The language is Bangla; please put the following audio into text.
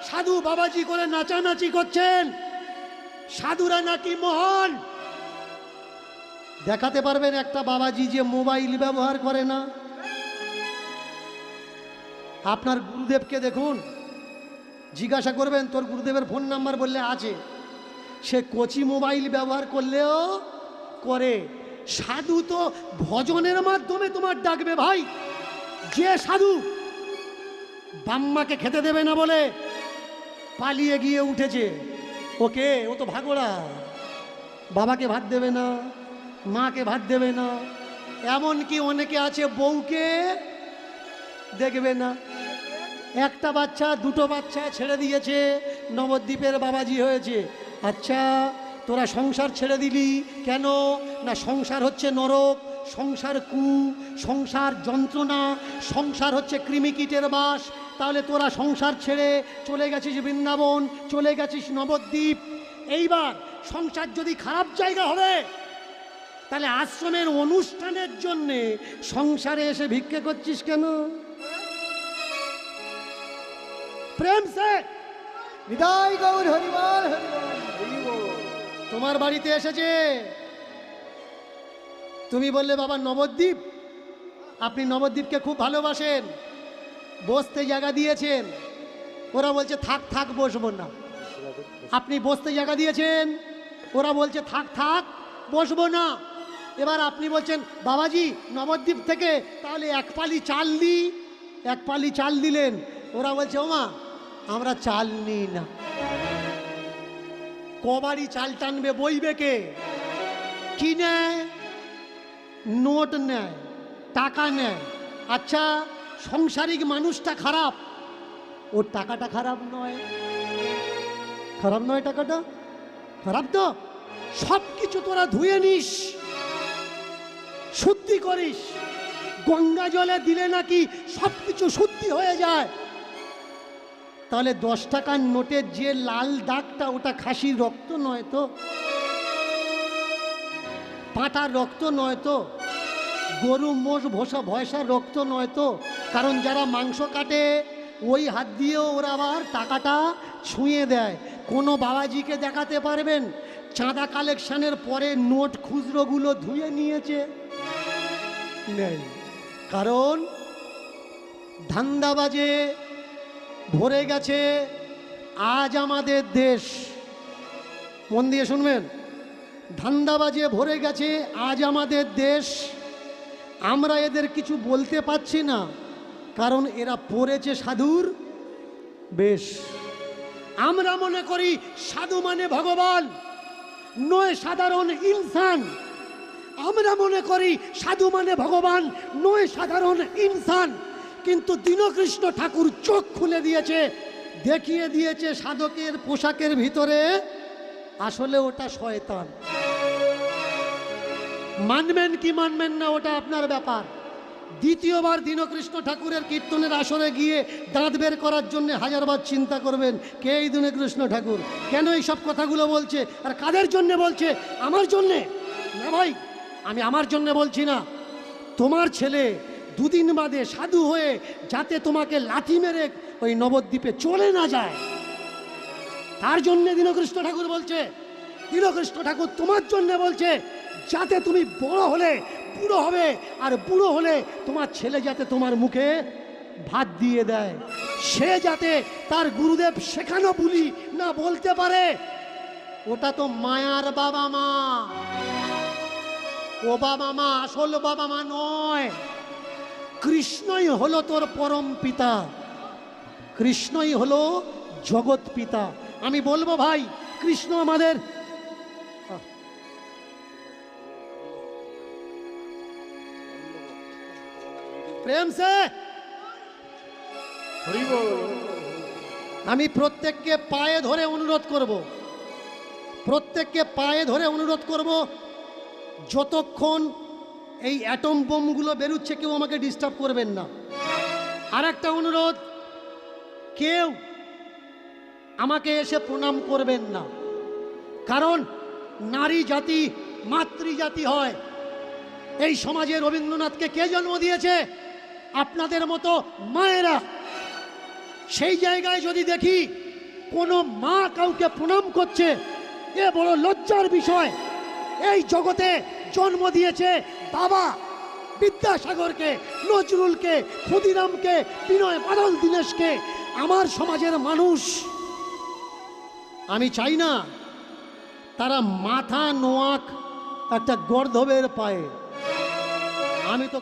সাধু বাবাজি করে নাচানাচি করছেন, সাধুরা নাকি মহান। দেখাতে পারবেন একটা বাবাজি যে মোবাইল ব্যবহার করে না? আপনার গুরুদেবকে দেখুন, জিজ্ঞাসা করবেন তোর গুরুদেবের ফোন নাম্বার, বললে আছে। সে কচি মোবাইল ব্যবহার করলেও করে। সাধু তো ভজনের মাধ্যমে তোমার ডাকবে ভাই। যে সাধু বাম্মাকে খেতে দেবে না বলে পালিয়ে গিয়ে উঠেছে, ওকে ও তো ভাগোড়া, বাবাকে ভাত দেবে না, মাকে ভাত দেবে না, এমনকি অনেকে আছে বউকে দেখবে না। একটা বাচ্চা দুটো বাচ্চা ছেড়ে দিয়েছে, নবদ্বীপের বাবাজি হয়েছে। আচ্ছা তোরা সংসার ছেড়ে দিলি কেন? না সংসার হচ্ছে নরক, সংসার কু, সংসার যন্ত্রণা, সংসার হচ্ছে কৃমিকীটের বাস। তাহলে তোরা সংসার ছেড়ে চলে গেছিস বৃন্দাবন, চলে গেছিস নবদ্বীপ। এইবার সংসার যদি খারাপ জায়গা হবে, তাহলে আশ্রমের অনুষ্ঠানের জন্যে সংসারে এসে ভিক্ষে করছিস কেন? প্রেম সে হৃদয় গৌর হরিবল হরিবল। তোমার বাড়িতে এসেছে, তুমি বললে বাবা নবদ্বীপ, আপনি নবদ্বীপকে খুব ভালোবাসেন, বসতে জায়গা দিয়েছেন। ওরা বলছে থাক থাক বসবো না। আপনি বসতে জায়গা দিয়েছেন, ওরা বলছে থাক থাক বসবো না। এবার আপনি বলছেন বাবাজি নবদ্বীপ থেকে তাহলে এক পালি চাল দিই, এক পালি চাল দিলেন। ওরা বলছে ওমা আমরা চাল নিই না। কবাড়ি চাল টানবে, বইবে কে? কি নেয়? নোট নেয়, টাকা নেয়। আচ্ছা সংসারিক মানুষটা খারাপ, ওর টাকাটা খারাপ নয়? খারাপ নয়, টাকাটা খারাপ তো। সব কিছু তোরা ধুয়ে নিস, শুদ্ধি করিস, গঙ্গা জলে দিলে নাকি সব কিছু শুদ্ধি হয়ে যায়। তাহলে 10 টাকার নোটের যে লাল দাগটা, ওটা খাসির রক্ত নয় তো, পাঁটার রক্ত নয় তো, গরু মোষ ভয়সার রক্ত নয় তো। কারণ যারা মাংস কাটে ওই হাত দিয়েও ওরা আবার টাকাটা ছুঁয়ে দেয়। কোনো বাবাজিকে দেখাতে পারবেন চাঁদা কালেকশনের পরে নোট খুচরোগুলো ধুয়ে নিয়েছে? নেই। কারণ ধান্দাবাজে ভরে গেছে আজ আমাদের দেশ। মন দিয়ে শুনবেন, ধান্দাবাজে ভরে গেছে আজ আমাদের দেশ। আমরা এদের কিছু বলতে পারছি না, কারণ এরা পড়েছে সাধুর বেশ। আমরা মনে করি সাধু মানে ভগবান, নয় সাধারণ ইনসান। আমরা মনে করি সাধু মানে ভগবান, নয় সাধারণ ইনসান। কিন্তু দীনকৃষ্ণ ঠাকুর চোখ খুলে দিয়েছে, দেখিয়ে দিয়েছে সাধকের পোশাকের ভিতরে আসলে ওটা শয়তান। মানবেন কি মানবেন না ওটা আপনার ব্যাপার। দ্বিতীয়বার দীনকৃষ্ণ ঠাকুরের কীর্তনের আসরে গিয়ে দাঁত বের করার জন্য হাজারবার চিন্তা করবেন কে এই দীনকৃষ্ণ ঠাকুর, কেন এই সব কথাগুলো বলছে, আর কাদের জন্য বলছে? আমার জন্যে না ভাই, আমি আমার জন্য বলছি না। তোমার ছেলে দুদিন বাদে সাধু হয়ে যাতে তোমাকে লাথি মেরে ওই নবদ্বীপে চলে না যায়, তার জন্য দীনকৃষ্ণ ঠাকুর বলছে। দীনকৃষ্ণ ঠাকুর তোমার জন্য বলছে যাতে তুমি বড় হলে বুড়ো হবে, আর বুড়ো হলে তোমার ছেলে যাতে তোমার মুখে ভাত দিয়ে দেয়, সে যাতে তার গুরুদেব শেখানো বুলি না বলতে পারে। ওটা তো মায়ার বাবা মা, ও বাবা মা আসল বাবা মা নয়। কৃষ্ণই হলো তোর পরম পিতা, কৃষ্ণই হলো জগৎ পিতা। আমি বলবো ভাই কৃষ্ণ আমাদের প্রেম সে আমি প্রত্যেককে পায়ে ধরে অনুরোধ করব, প্রত্যেককে পায়ে ধরে অনুরোধ করব, যতক্ষণ এই অ্যাটম বোমগুলো বেরোচ্ছে কেউ আমাকে ডিস্টার্ব করবেন না। আর একটা অনুরোধ, কেউ আমাকে এসে প্রণাম করবেন না, কারণ নারী জাতি মাতৃজাতি হয়। এই সমাজে রবীন্দ্রনাথকে কে জন্ম দিয়েছে? আপনাদের মতো মায়েরা। সেই জায়গায় যদি দেখি কোনো মা কাউকে প্রণাম করছে, এ বড় লজ্জার বিষয়। এই জগতে জন্ম দিয়েছে বাবা বিদ্যাসাগরকে, নজরুলকে, ক্ষুদিরামকে, বিনয় বাদল দীনেশকে, আমার সমাজের মানুষ। আমি চাই না তারা মাথা নোয়াক একটা গর্ধবের পায়ে। আমি তো